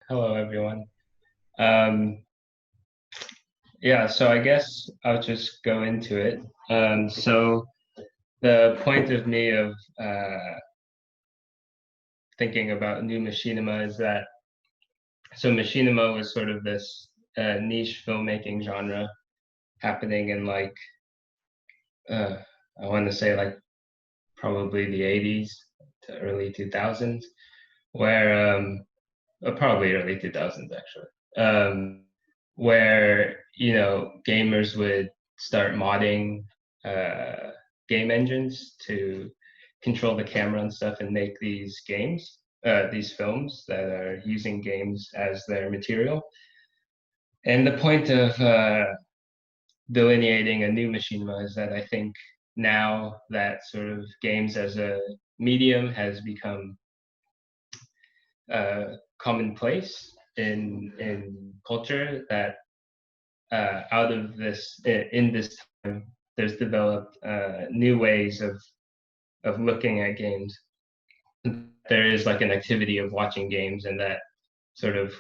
Hello, everyone. Um, yeah, so I guess I'll just go into it. So the point of me of thinking about new machinima is that machinima was sort of this niche filmmaking genre happening in uh, I want to say probably the 80s to early 2000s, where probably early 2000s actually. Where gamers would start modding game engines to control the camera and stuff and make these games, these films that are using games as their material. And the point of delineating a new machinima is that I think now that sort of games as a medium has become commonplace in culture, that out of this in this time there's developed new ways of looking at games. There is like an activity of watching games, and that sort of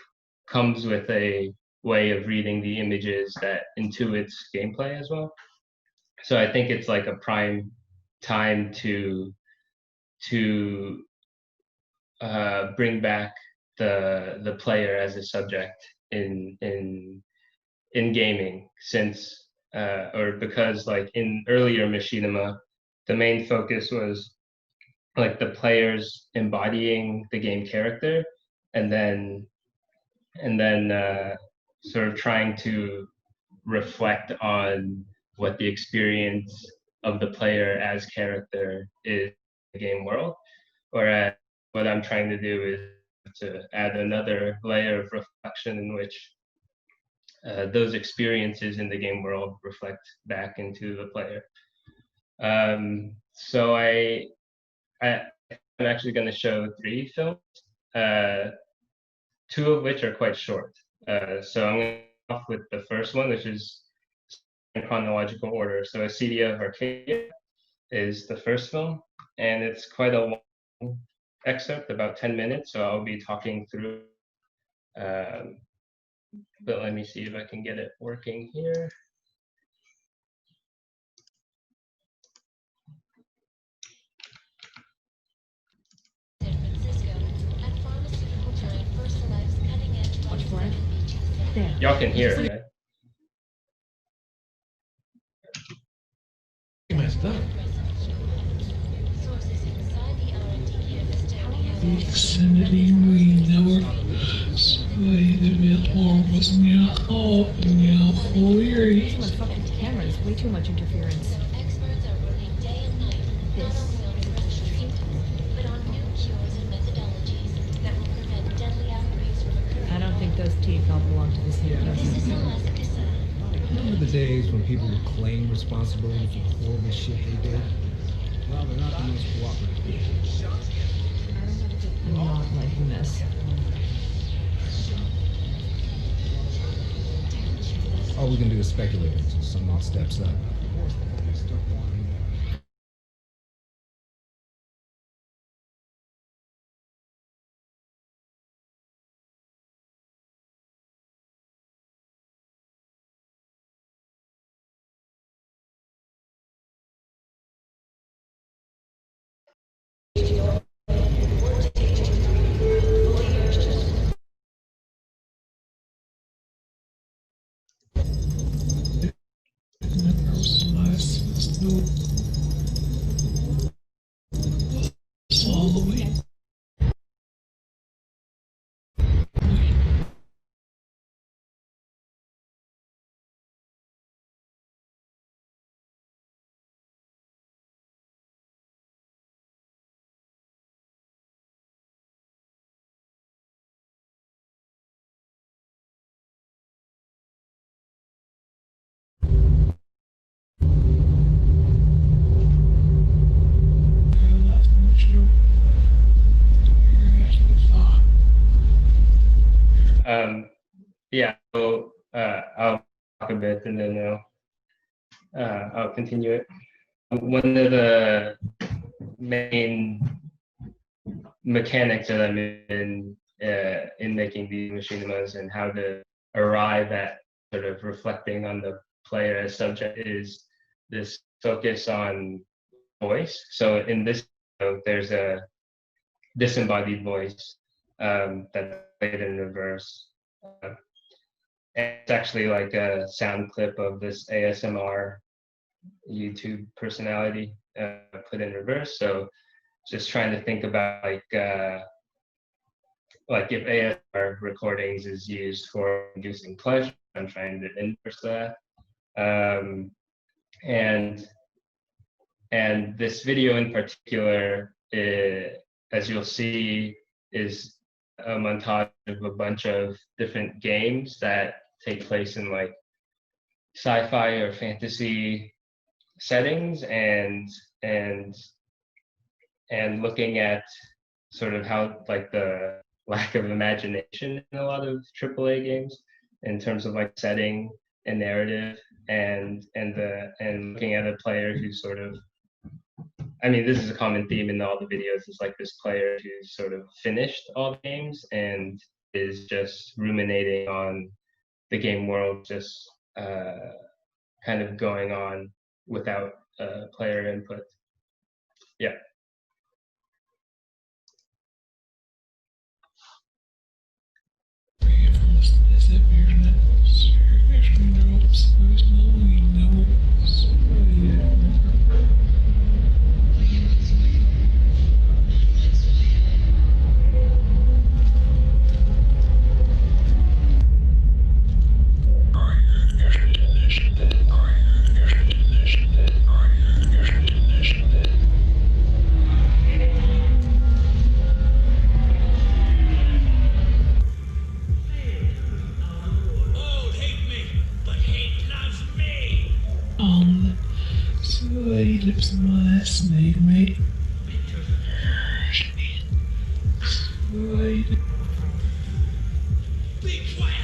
comes with a way of reading the images that intuits gameplay as well. So I think it's like a prime time to bring back the player as a subject in gaming, since or because like in earlier machinima the main focus was like the players embodying the game character, and then sort of trying to reflect on what the experience of the player as character is in the game world. Whereas what I'm trying to do is to add another layer of reflection in which those experiences in the game world reflect back into the player. So I'm actually going to show 3 films, 2 of which are quite short. So I'm going to start off with the first one, which is in chronological order. So Acedia of Arcadia is the first film, and it's quite a long excerpt, about 10 minutes. So I'll be talking through. But let me see if I can get it working here. Y'all can hear it, right? The Xfinity Marine Network, so the Vilmore was near all near Fury. Too much fucking cameras, way too much interference. Experts are working day and night but on new cures and methodologies that will prevent deadly outbreaks from occurring. I don't think those teeth all belong to this hero. This is Alaska. Remember the days when people would claim responsibility for the horrible shit they did? Well, they're not the most cooperative people. I'm not liking this. All we can do is speculate until someone steps up. All the way. Yeah, so I'll talk a bit and then I'll continue it. One of the main mechanics that I'm in making these machinimas, and how to arrive at sort of reflecting on the player as subject is this focus on voice. So in this, there's a disembodied voice that's played in reverse. And it's actually like a sound clip of this ASMR YouTube personality put in reverse. So just trying to think about like if ASMR recordings is used for inducing pleasure, I'm trying to inverse that. And this video in particular, as you'll see, is a montage of a bunch of different games that take place in like sci-fi or fantasy settings, and looking at sort of how like the lack of imagination in a lot of AAA games in terms of like setting and narrative, and looking at a player who's sort of, I mean, this is a common theme in all the videos. It's like this player who's sort of finished all the games and is just ruminating on the game world, just kind of going on without player input. Yeah. Lips of my snake mate. Be quiet!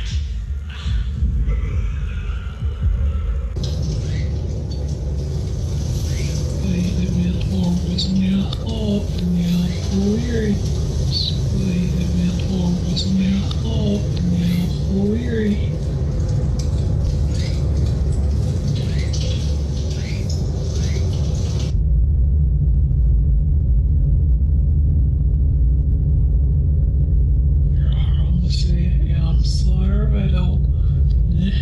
I'm sorry, but I don't. Yes.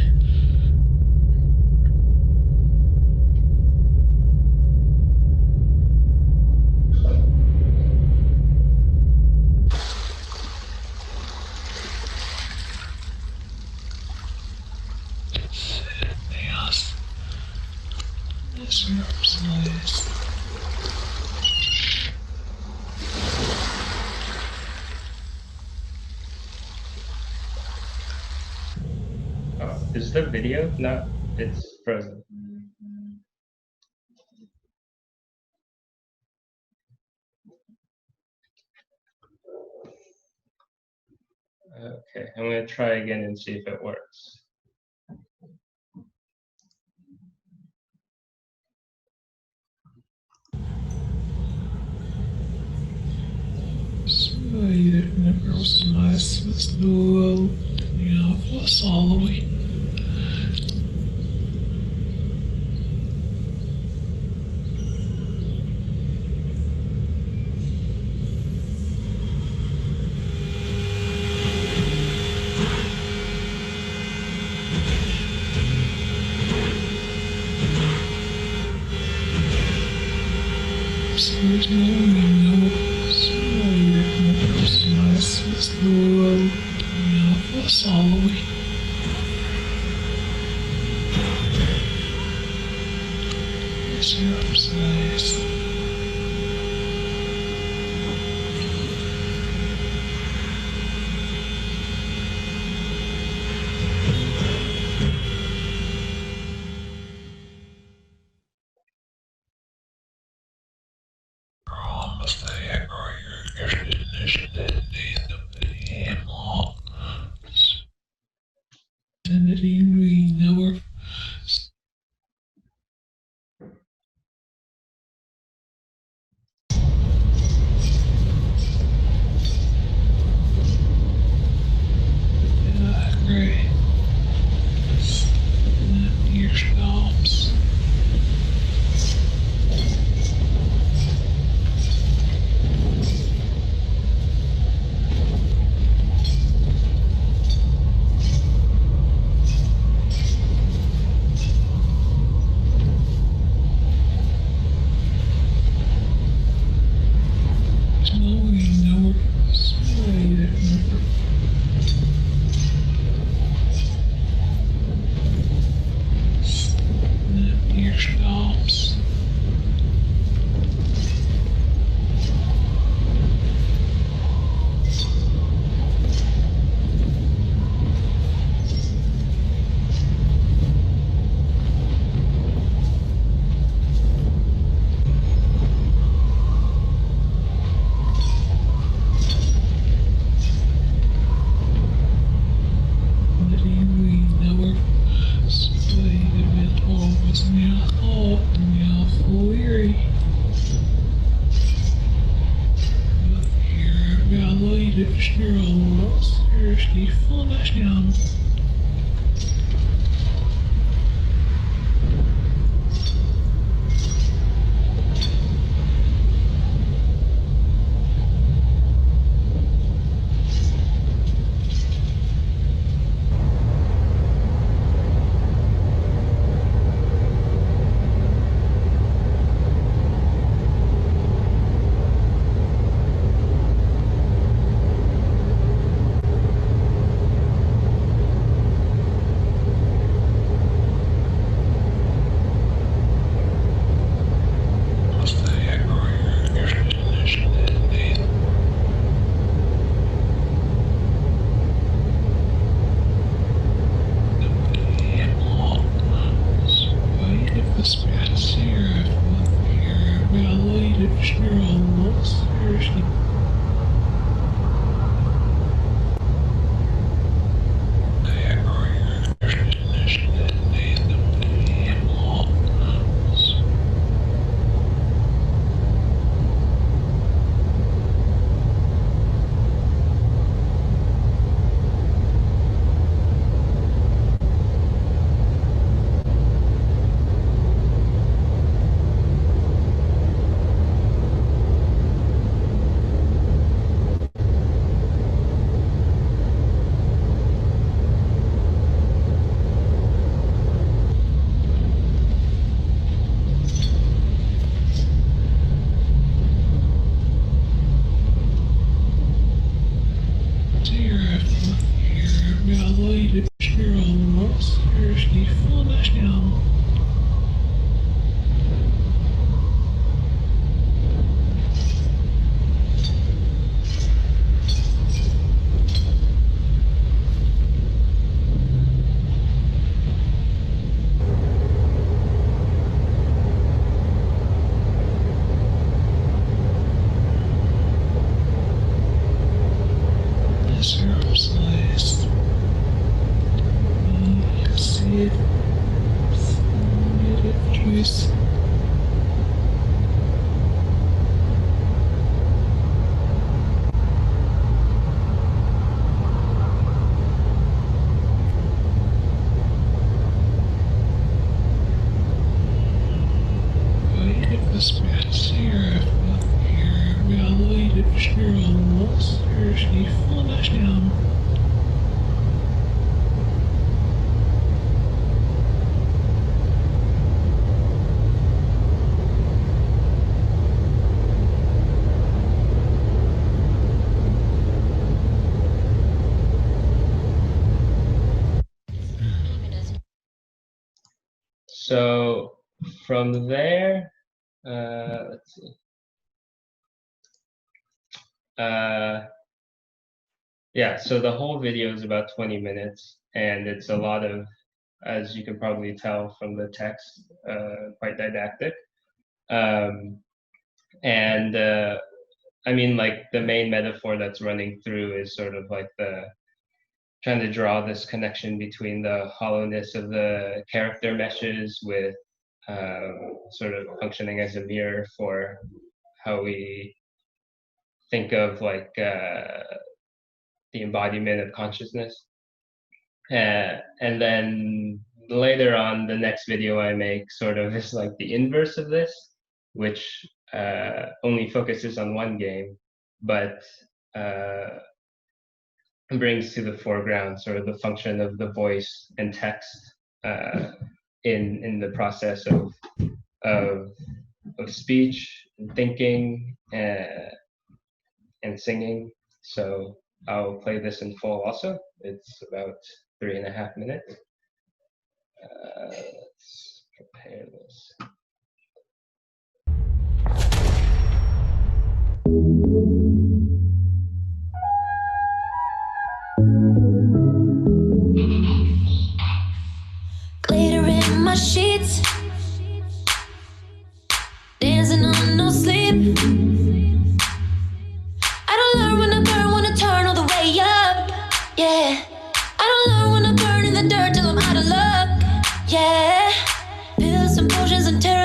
This room's nice. Oh, is the video not? It's frozen. Okay, I'm gonna try again and see if it works. Sorry, never was nice with no, was all the way. seriously finish him. So from there, let's see. Yeah, so the whole video is about 20 minutes, and it's a lot of, as you can probably tell from the text, quite didactic. And I mean, like the main metaphor that's running through is sort of like the trying to draw this connection between the hollowness of the character meshes with sort of functioning as a mirror for how we think of like the embodiment of consciousness. And then later on, the next video I make sort of is like the inverse of this, which only focuses on one game, but brings to the foreground sort of the function of the voice and text in the process of speech and thinking and singing. So I'll play this in full also. It's about 3.5 minutes. Let's prepare this. Glitter in my sheets, dancing on no sleep. I don't learn when I burn, when I turn all the way up. Yeah, I don't learn when I burn in the dirt till I'm out of luck. Yeah, pills and potions and terror.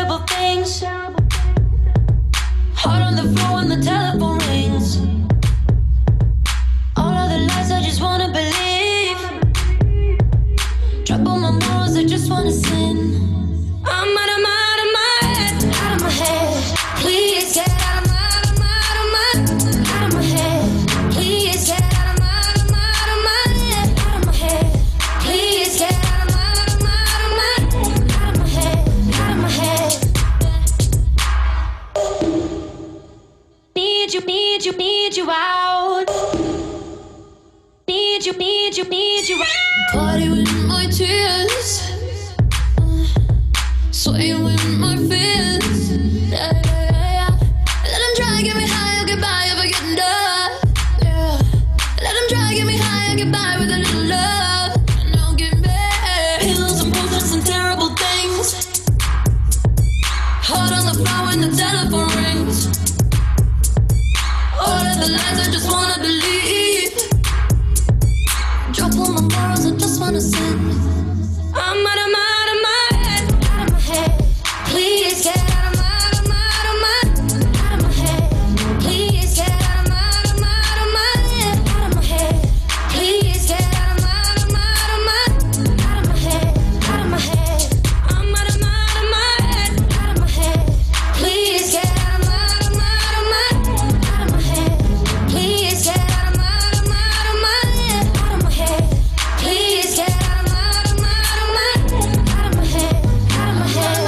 out. Need you out. Party with my tears, sway with my fears. Yeah, yeah, yeah, yeah. Let them try, get me high, I'll get by if I get enough. Yeah. Let them try, get me high, I'll get by with a little love. And I'll get back. Pills and potions and terrible things. Heart on the floor when the telephone rings. All of the lies I just wanna believe. Drop all my morals, I just wanna sin. I'm out of my head, out of my head. Please get out of my head. Please get out of my head, out of my head. Please get out of my head, out of my head. I'm out of my head, out of my head. Please get out of my head. Please get out of my head, out of my head. Please get out of my head, out of my head.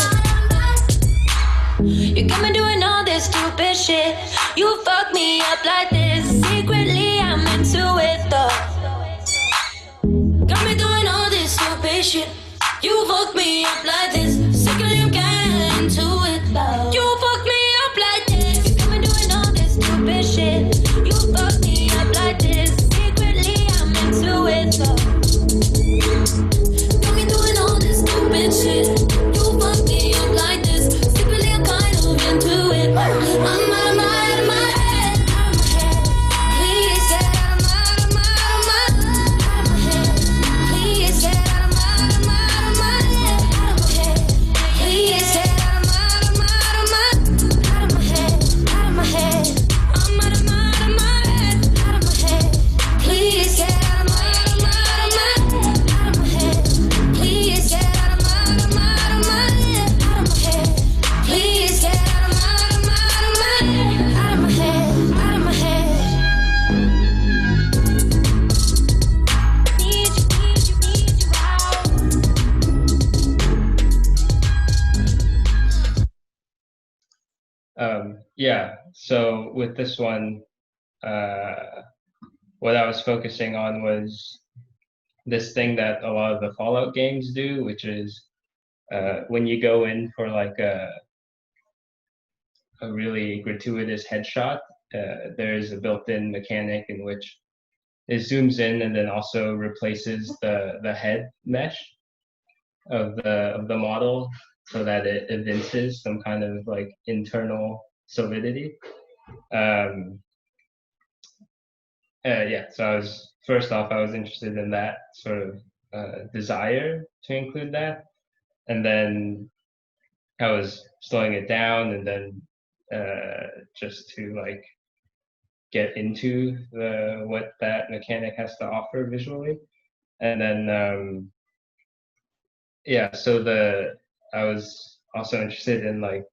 You got me doing all this stupid shit. You fuck me up like this. Secretly, I'm into it though. Got me doing all this stupid shit. You fuck me up like this. Secretly, I'm kinda into it though. You fuck me up like this. You got me doing all this stupid shit. You fuck me up like this. Secretly, I'm into it though. Got me doing all this stupid shit. You fuck me up like this. Secretly, I'm kind of into it. I'm out of my head, out of my head. Please get out of my head. Please get out of my head, out of my head. Please get out of my head, out of my head. I'm out of my head, out of my head. Please get out of my head, out of my head. Please get out of my head, out of my head. Please get out of my head, out of my head. Need you out. Yeah, so with this one, what I was focusing on was this thing that a lot of the Fallout games do, which is when you go in for like a really gratuitous headshot, there's a built-in mechanic in which it zooms in and then also replaces the head mesh of the model so that it evinces some kind of like internal solidity. Yeah, so I was interested in that sort of desire to include that, and then I was slowing it down, and then just to like get into what that mechanic has to offer visually, and then yeah, so I was also interested in like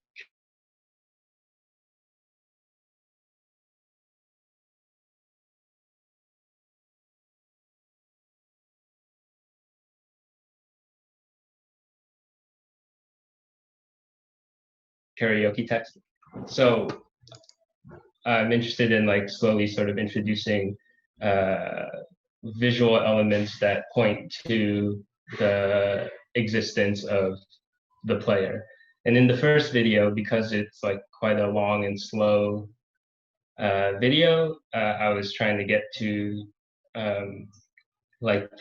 karaoke text. So I'm interested in like slowly sort of introducing visual elements that point to the existence of the player. And in the first video, because it's like quite a long and slow video, I was trying to get to like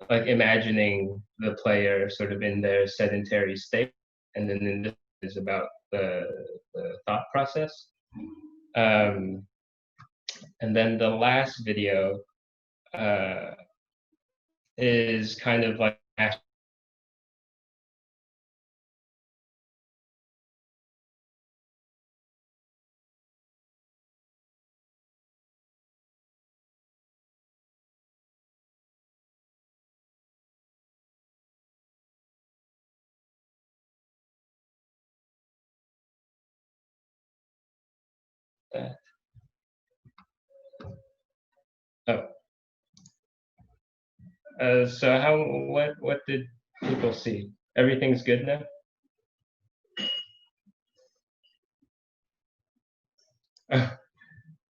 imagining the player sort of in their sedentary state, and then in this is about the thought process. And then the last video is kind of like that. Oh. So what did people see? Everything's good now?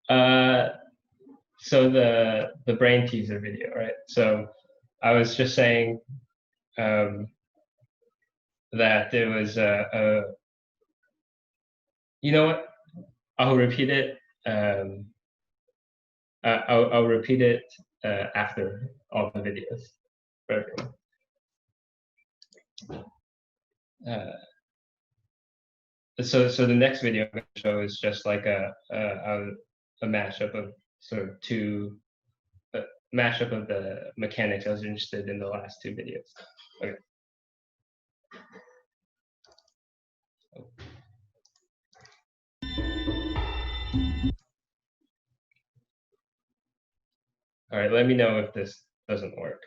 So the brain teaser video, right? So I was just saying that there was you know what? I'll repeat it. I'll repeat it after all the videos for everyone. So the next video I'm going to show is just like a mashup of sort of two mashup of the mechanics I was interested in the last two videos. Okay. All right, let me know if this doesn't work.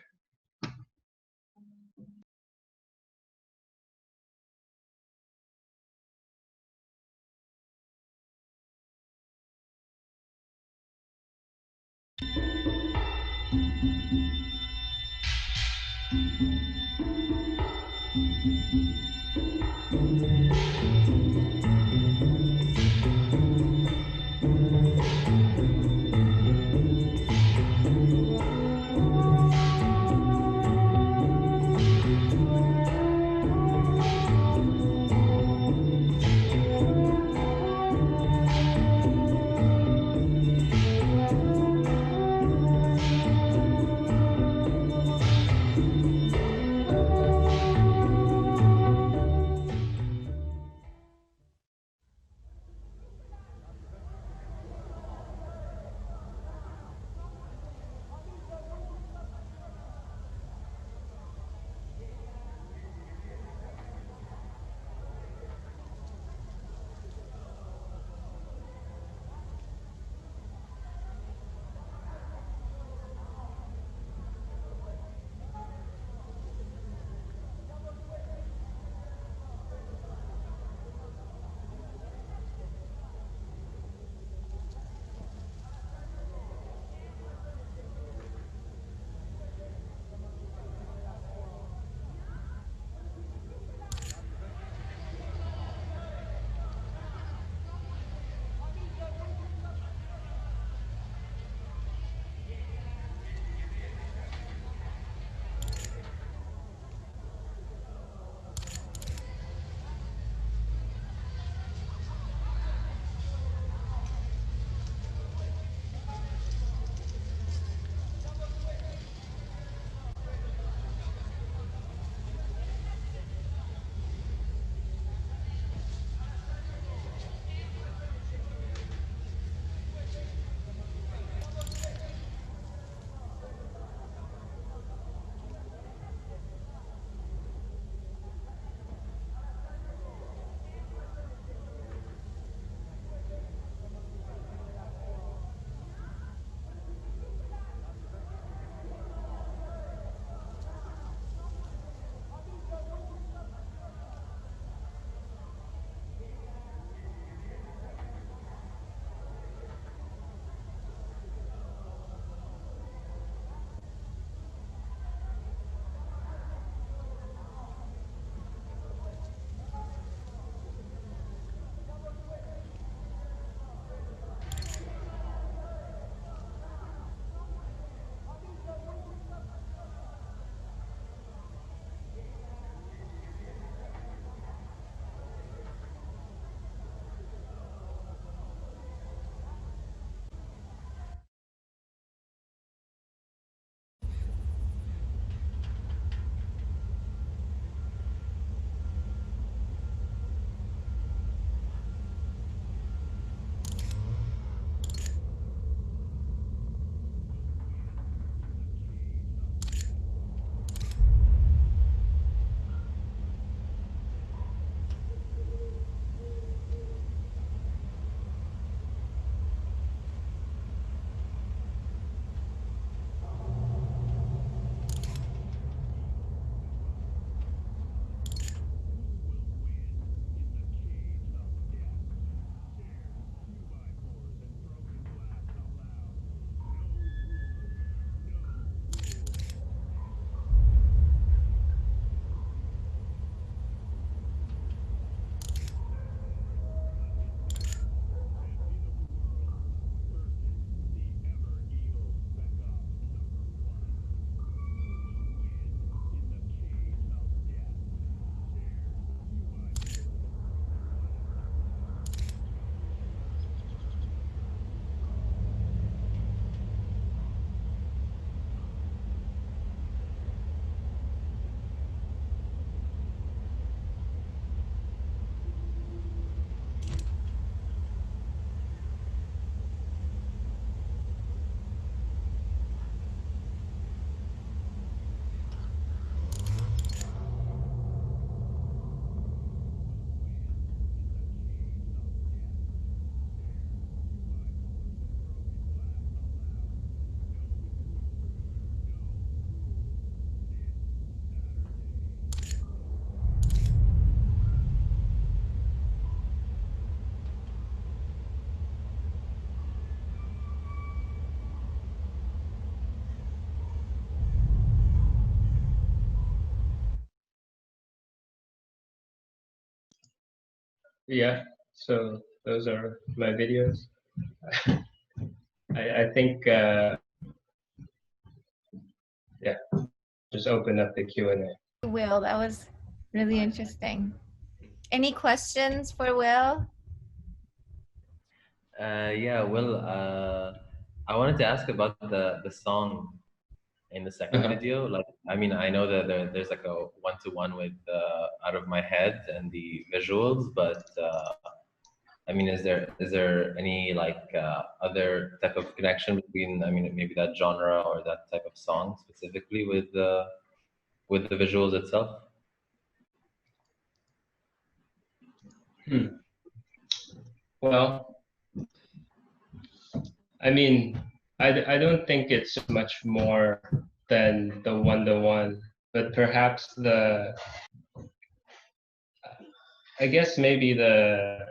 Yeah. So those are my videos. I think yeah, just open up the Q&A. Will, that was really interesting. Any questions for Will? Yeah, well, I wanted to ask about the song in the second Uh-huh. video. Like, I mean, I know that there's like a one-to-one with Out of My Head and the visuals, but I mean, is there any like other type of connection between, I mean, maybe that genre or that type of song specifically with the visuals itself? Well, I mean, I don't think it's much more than the one-to-one, but perhaps I guess maybe the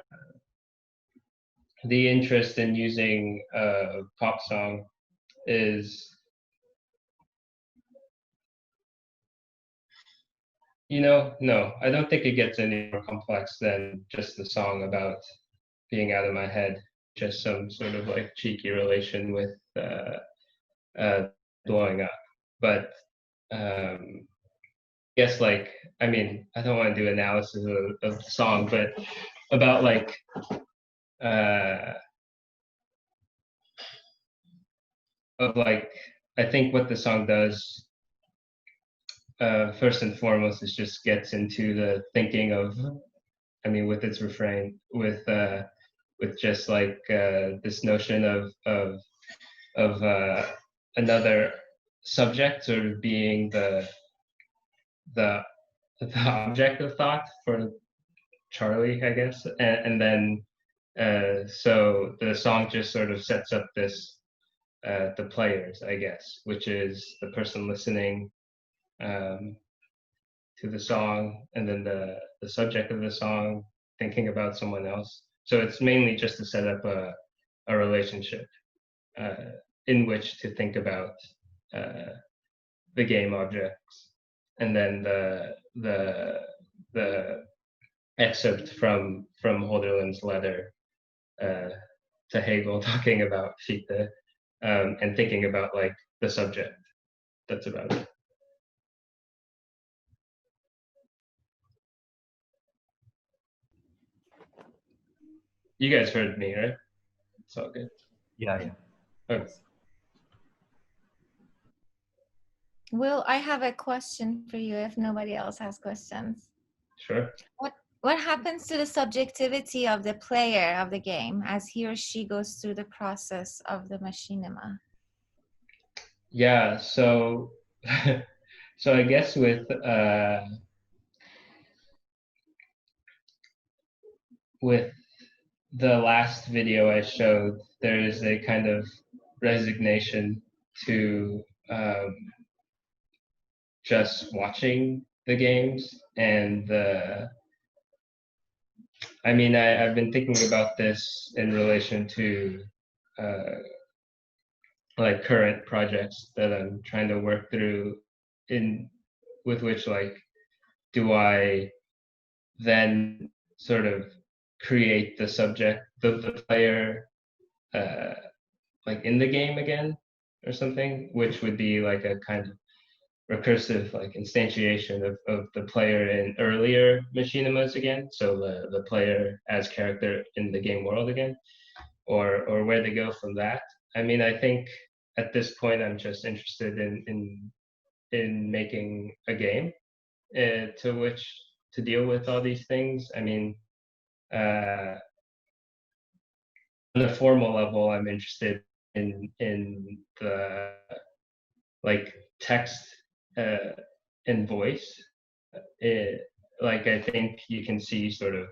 interest in using a pop song is, no, I don't think it gets any more complex than just the song about being out of my head. Just some sort of like cheeky relation with blowing up. But um, I guess like, I mean, I don't want to do analysis of the song, but about like uh, of like, I think what the song does first and foremost is just gets into the thinking of, I mean, with its refrain, with just like this notion of another subject sort of being the the object of thought for Charlie, I guess, and then so the song just sort of sets up this the players, I guess, which is the person listening um, to the song, and then the subject of the song thinking about someone else. So it's mainly just to set up a relationship in which to think about the game objects, and then the excerpt from Holderlin's letter to Hegel talking about Fichte and thinking about like the subject. That's about it. You guys heard me, right? It's all good. Yeah, yeah. Okay. Will, I have a question for you if nobody else has questions. Sure. What happens to the subjectivity of the player of the game as he or she goes through the process of the machinima? Yeah. So, so I guess with the last video I showed, there is a kind of resignation to just watching the games, and I mean, I've been thinking about this in relation to uh, like current projects that I'm trying to work through, in with which like do I then sort of create the subject, the player, uh, like in the game again or something, which would be like a kind of recursive like instantiation of the player in earlier machinimas again. So the player as character in the game world again, or where they go from that. I mean, I think at this point I'm just interested in making a game to which to deal with all these things. I mean, uh, on a formal level, I'm interested in the like text and voice. It, like I think you can see sort of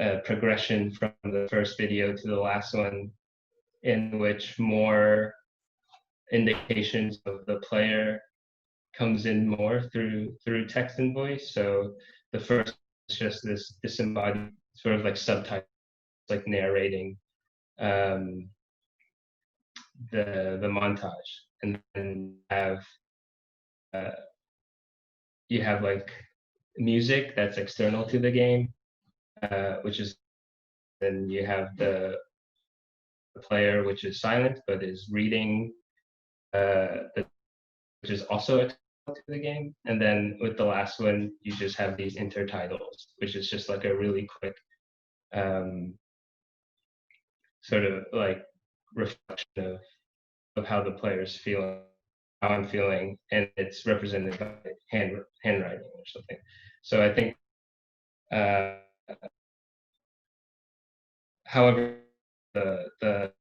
a progression from the first video to the last one, in which more indications of the player comes in more through text and voice. So the first is just this disembodied sort of like subtitle, like narrating um, the montage, and then uh, you have like music that's external to the game, which is, then you have the player, which is silent but is reading, which is also a title to the game. And then with the last one, you just have these intertitles, which is just like a really quick sort of like reflection of how the player's feeling, how I'm feeling, and it's represented by handwriting or something. So I think, however, the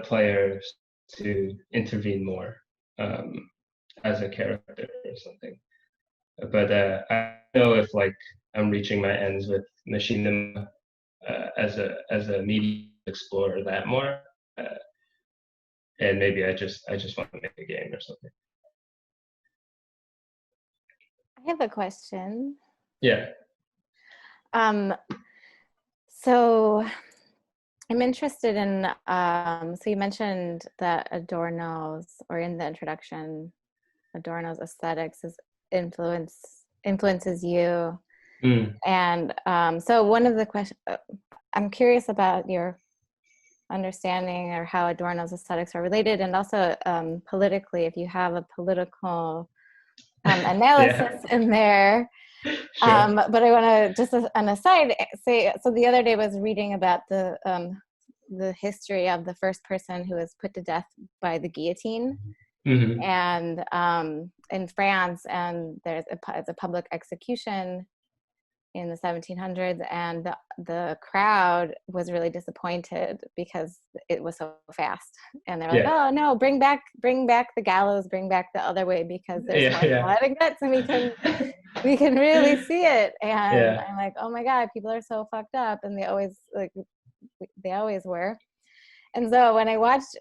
player to intervene more as a character or something. But I don't know if like I'm reaching my ends with machinima as a medium to explore that more, and maybe I just want to make a game or something. I have a question. Yeah. So I'm interested in, so you mentioned that Adorno's, or in the introduction, Adorno's aesthetics influences you. And so one of the questions, I'm curious about your understanding or how Adorno's aesthetics are related, and also politically, if you have a political analysis in there. Sure. But I want to, just as an aside, say, so the other day I was reading about the history of the first person who was put to death by the guillotine, and in France, and there's a public execution in the 1700s, and the crowd was really disappointed because it was so fast, and they're like, oh no, bring back the gallows, bring back the other way, because there's more blood and guts, and we can really see it. And I'm like, oh my god, people are so fucked up, and they always were. And so when I watched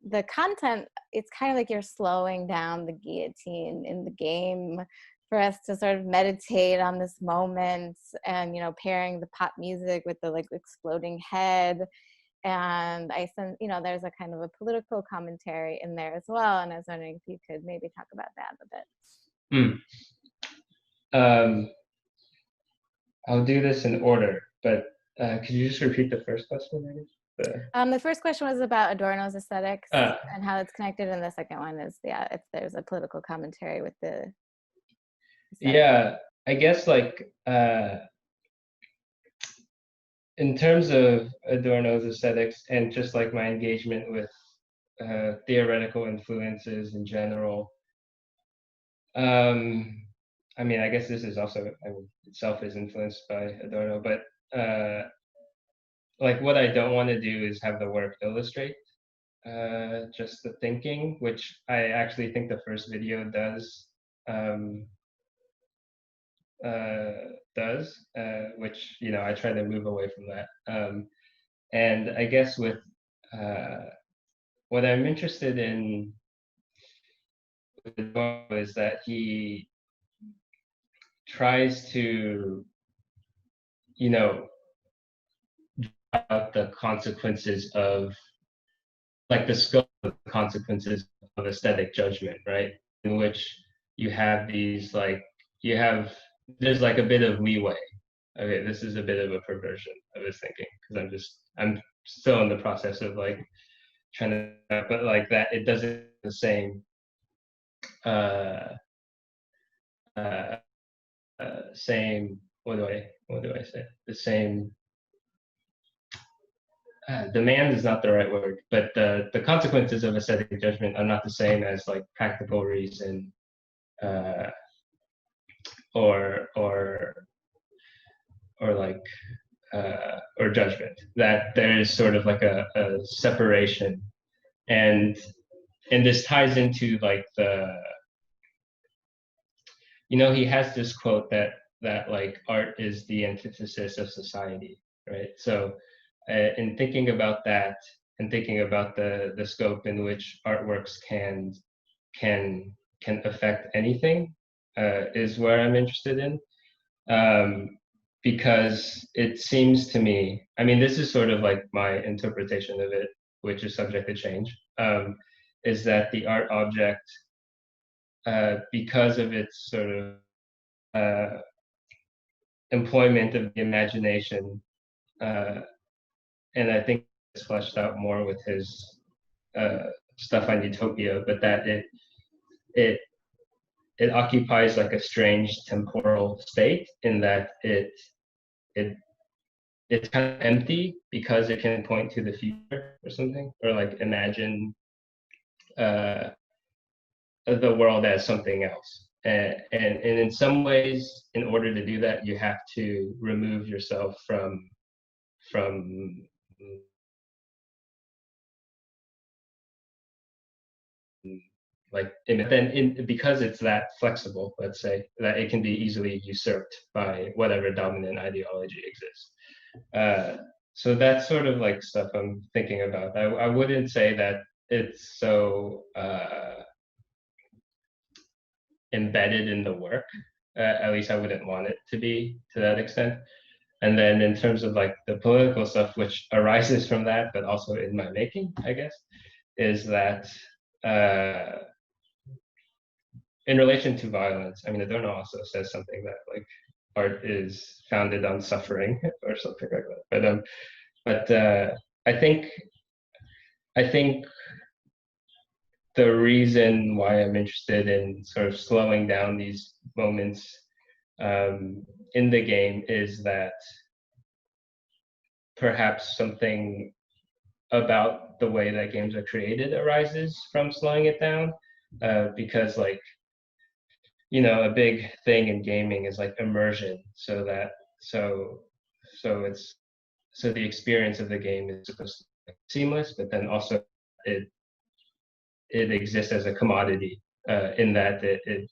the content, it's kind of like you're slowing down the guillotine in the game for us to sort of meditate on this moment, and pairing the pop music with the like exploding head. And I sense, there's a kind of a political commentary in there as well, and I was wondering if you could maybe talk about that a bit. I'll do this in order, but could you just repeat the first question, maybe? The first question was about Adorno's aesthetics and how it's connected, and the second one is, if there's a political commentary with the aesthetic. Yeah, I guess like in terms of Adorno's aesthetics and just like my engagement with theoretical influences in general, I mean, I guess this is also, itself is influenced by Adorno, but like what I don't want to do is have the work illustrate just the thinking, which I actually think the first video does, which I try to move away from that. And I guess with what I'm interested in is that he tries to draw out the consequences of, like, the scope of the consequences of aesthetic judgment, right? In which you have these, like, there's like a bit of leeway. Okay, this is a bit of a perversion of his thinking, because I'm still in the process of like trying to, but like that it doesn't the same same, what do I say, the same demand is not the right word, but the consequences of aesthetic judgment are not the same as like practical reason or like or judgment. That there is sort of like a separation, and this ties into like he has this quote that like art is the antithesis of society, right? So in thinking about that, and thinking about the scope in which artworks can affect anything, is where I'm interested in, because it seems to me, I mean, this is sort of like my interpretation of it, which is subject to change, is that the art object, because of its sort of employment of the imagination, and I think it's fleshed out more with his stuff on utopia, but that it occupies like a strange temporal state in that it's kind of empty because it can point to the future or something, or like imagine the world as something else. And in some ways, in order to do that, you have to remove yourself from like because it's that flexible, let's say, that it can be easily usurped by whatever dominant ideology exists. So that's sort of like stuff I'm thinking about. I wouldn't say that it's so embedded in the work. At least I wouldn't want it to be to that extent. And then in terms of like the political stuff, which arises from that, but also in my making, I guess, is that in relation to violence, I mean, Adorno also says something that like art is founded on suffering or something like that. But I think the reason why I'm interested in sort of slowing down these moments in the game is that perhaps something about the way that games are created arises from slowing it down, because like, you know, a big thing in gaming is like immersion, so the experience of the game is supposed to be seamless, but then also it exists as a commodity, in that it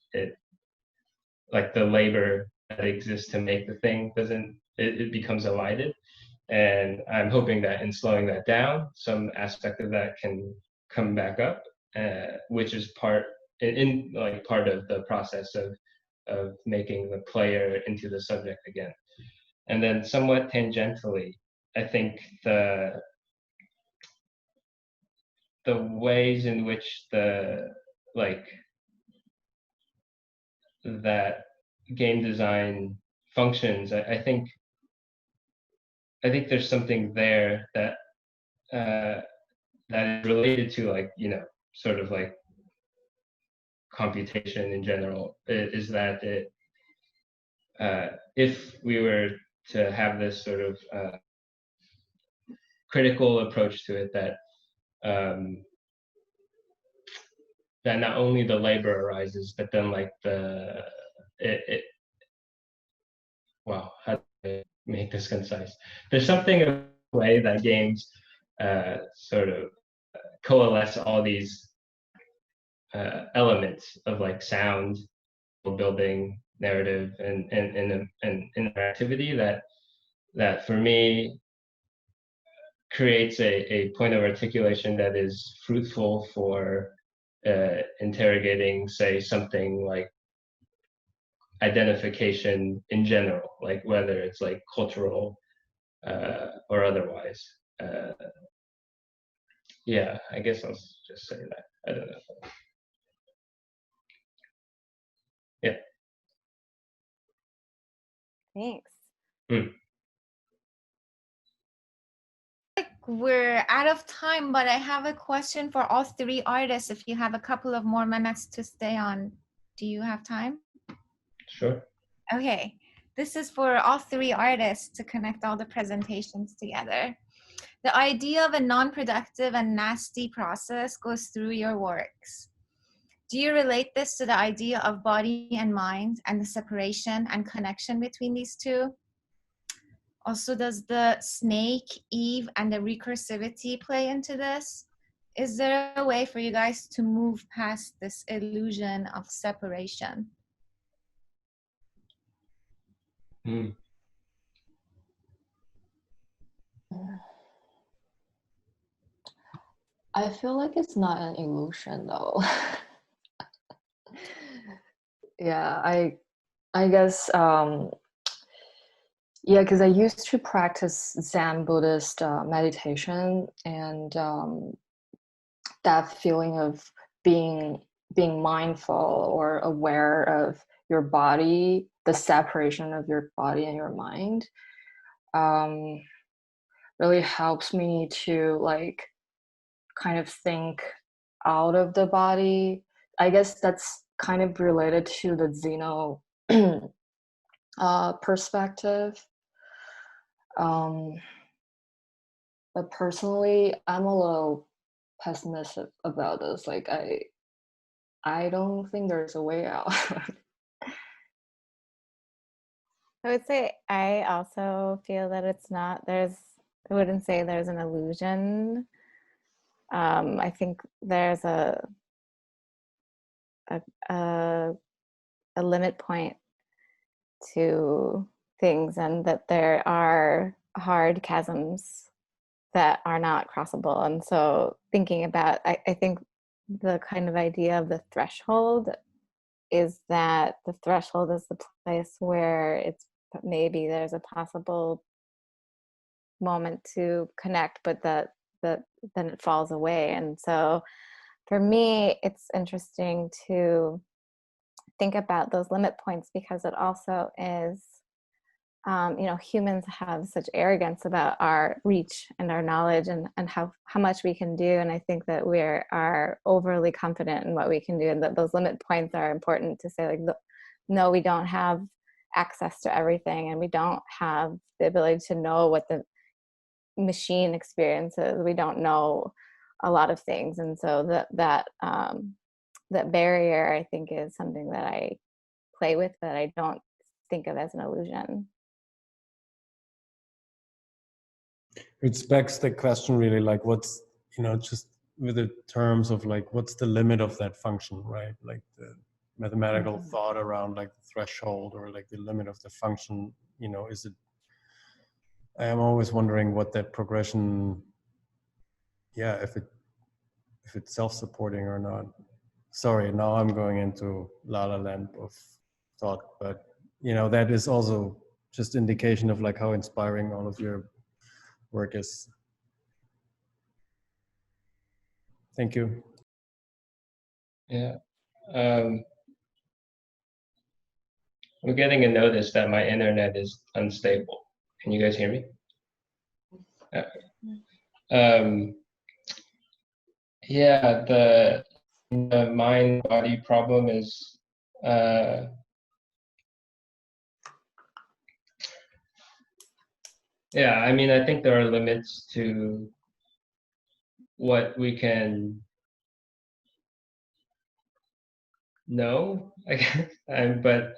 like the labor that exists to make the thing it becomes elided. And I'm hoping that in slowing that down, some aspect of that can come back up, which is part of the process of making the player into the subject again. And then somewhat tangentially, I think the ways in which that game design functions, I think there's something there that that is related to, like, you know, sort of like computation in general, is that if we were to have this sort of critical approach to it, that that not only the labor arises, but then like wow, how do I make this concise? There's something in the way that games sort of coalesce all these elements of like sound, building, narrative, and interactivity that for me creates a point of articulation that is fruitful for interrogating, say, something like identification in general, like whether it's like cultural or otherwise. Yeah, I guess I'll just say that. I don't know. Yeah. Thanks. We're out of time, but I have a question for all three artists. If you have a couple of more minutes to stay on, do you have time? Sure. Okay, this is for all three artists to connect all the presentations together. The idea of a non-productive and nasty process goes through your works. Do you relate this to the idea of body and mind and the separation and connection between these two? Also, does the snake, Eve, and the recursivity play into this? Is there a way for you guys to move past this illusion of separation? I feel like it's not an illusion though. Yeah, I guess yeah, because I used to practice Zen Buddhist meditation, and that feeling of being mindful or aware of your body, the separation of your body and your mind, really helps me to like kind of think out of the body. I guess that's kind of related to the Zeno perspective. But personally, I'm a little pessimistic about this. Like I don't think there's a way out. I would say I also feel that it's not, I wouldn't say there's an illusion. I think there's a limit point to things, and that there are hard chasms that are not crossable. And so thinking about, I think the kind of idea of the threshold is that the threshold is the place where it's maybe there's a possible moment to connect, but that then it falls away. And so for me, it's interesting to think about those limit points, because it also is, humans have such arrogance about our reach and our knowledge and how much we can do. And I think that we are overly confident in what we can do, and that those limit points are important to say, like, no, we don't have access to everything, and we don't have the ability to know what the machine experiences. We don't know a lot of things. And so that barrier, I think, is something that I play with, but I don't think of as an illusion. It begs the question really, like, what's, just with the terms of like, what's the limit of that function, right? Like the mathematical thought around like the threshold or like the limit of the function, is it, I am always wondering what that progression, if it's self-supporting or not. Sorry, now I'm going into la la land of thought, but that is also just indication of like how inspiring all of your work is. Thank you. Yeah. I'm getting a notice that my internet is unstable. Can you guys hear me? Okay. Yeah, the mind-body problem is I mean, I think there are limits to what we can know, I guess. But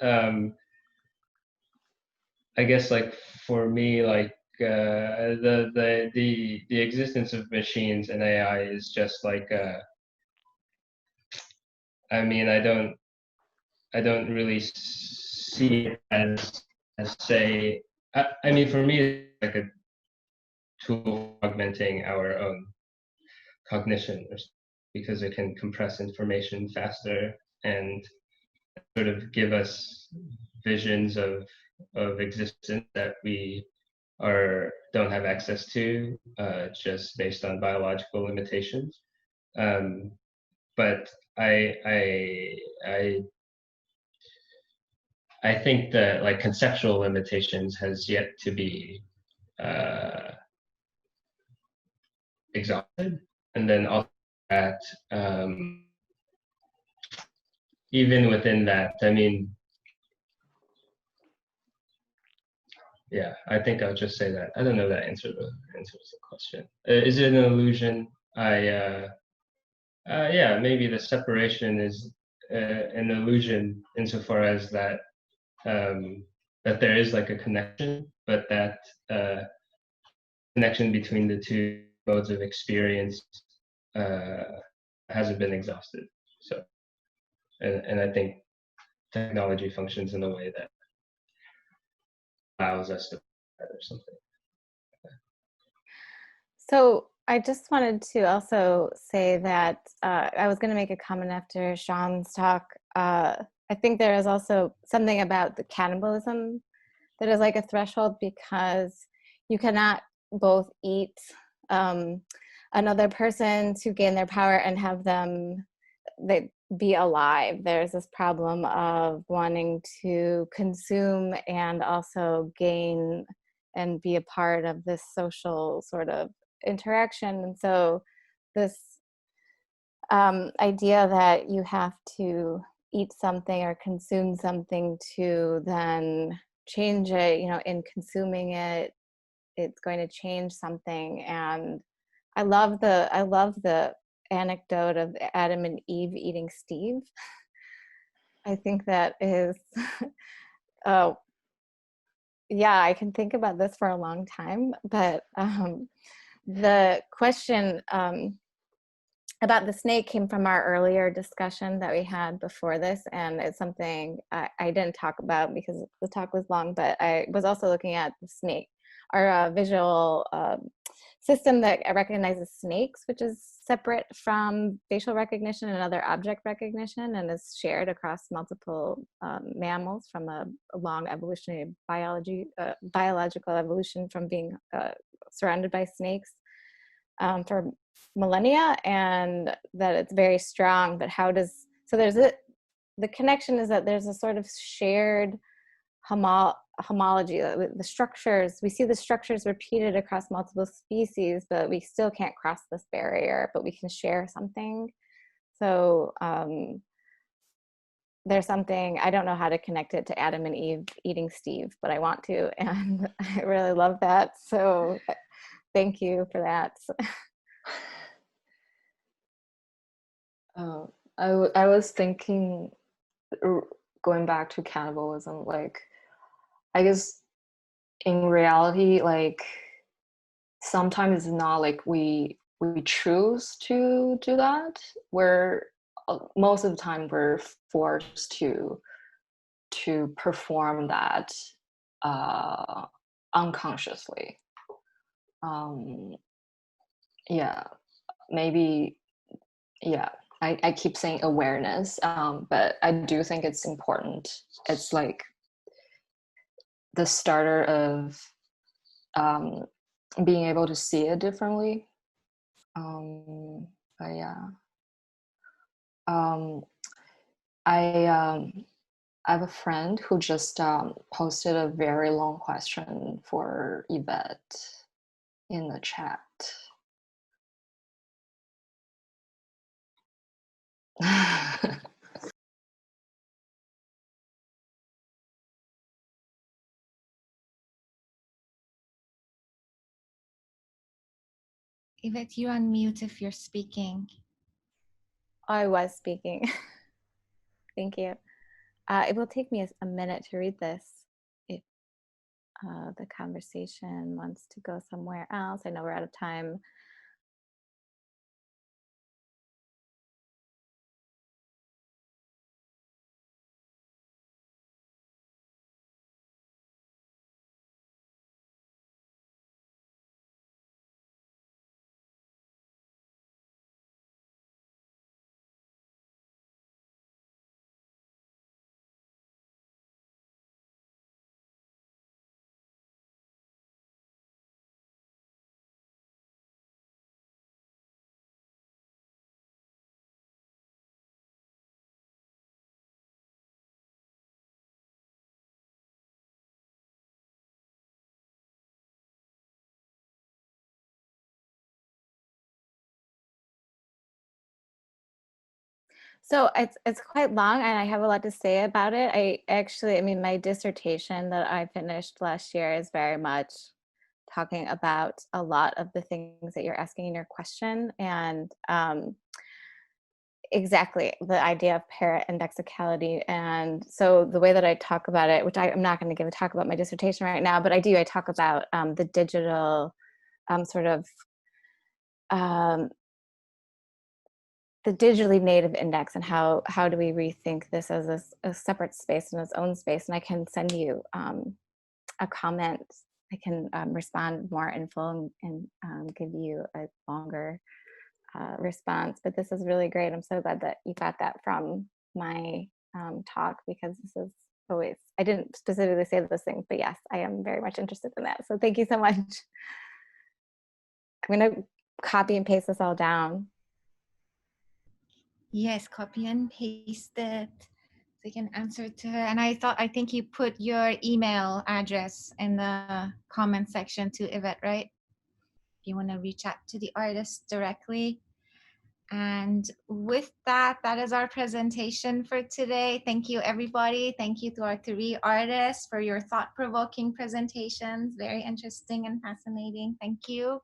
I guess, like, for me, like, the existence of machines and AI is just like I mean, I don't really see it as say, I mean, for me, it's like a tool augmenting our own cognition, because it can compress information faster and sort of give us visions of existence that we don't have access to, just based on biological limitations. But I think that, like, conceptual limitations has yet to be exhausted, and then also that even within that, I mean, yeah, I think I'll just say that. I don't know if that answers the question. Is it an illusion? Yeah, maybe the separation is an illusion insofar as that that there is like a connection, but that connection between the two modes of experience hasn't been exhausted. So, and I think technology functions in a way that allows us to do that or something. So I just wanted to also say that I was going to make a comment after Xuan's talk. I think there is also something about the cannibalism that is like a threshold, because you cannot both eat another person to gain their power and have them they be alive. There's this problem of wanting to consume and also gain and be a part of this social sort of interaction. And so this idea that you have to eat something or consume something to then change it, you know, in consuming it, it's going to change something. And I love the anecdote of Adam and Eve eating Steve. I think that is, oh, yeah, I can think about this for a long time, but the question about the snake came from our earlier discussion that we had before this, and it's something I didn't talk about because the talk was long, but I was also looking at the snake, our visual system that recognizes snakes, which is separate from facial recognition and other object recognition, and is shared across multiple mammals from a long evolutionary biological evolution from being surrounded by snakes for millennia, and that it's very strong. But how does, so there's the connection is that there's a sort of shared homology, the structures, we see the structures repeated across multiple species, but we still can't cross this barrier, but we can share something. So there's something, I don't know how to connect it to Adam and Eve eating Steve, but I want to, and I really love that. So thank you for that. I was thinking, going back to cannibalism, like, I guess in reality, like, sometimes it's not like we choose to do that. We're most of the time we're forced to perform that unconsciously. Yeah, maybe, yeah. I keep saying awareness, but I do think it's important. It's like the starter of being able to see it differently. But yeah, I have a friend who just posted a very long question for Yvette in the chat. Yvette, you're on mute if you're speaking. I was speaking. Thank you. It will take me a minute to read this if the conversation wants to go somewhere else. I know we're out of time. So it's quite long, and I have a lot to say about it. I mean, my dissertation that I finished last year is very much talking about a lot of the things that you're asking in your question, and exactly the idea of para-indexicality. And so the way that I talk about it, which I'm not going to give a talk about my dissertation right now, but I talk about the digital sort of the digitally native index, and how do we rethink this as a separate space and its own space. And I can send you a comment. I can respond more in full and give you a longer response. But this is really great. I'm so glad that you got that from my talk, because this is always, I didn't specifically say those things, but yes, I am very much interested in that. So thank you so much. I'm going to copy and paste this all down. Yes, copy and paste it. So you can answer to her. And I think you put your email address in the comment section to Yvette, right? If you want to reach out to the artist directly. And with that, that is our presentation for today. Thank you, everybody. Thank you to our 3 artists for your thought-provoking presentations. Very interesting and fascinating. Thank you.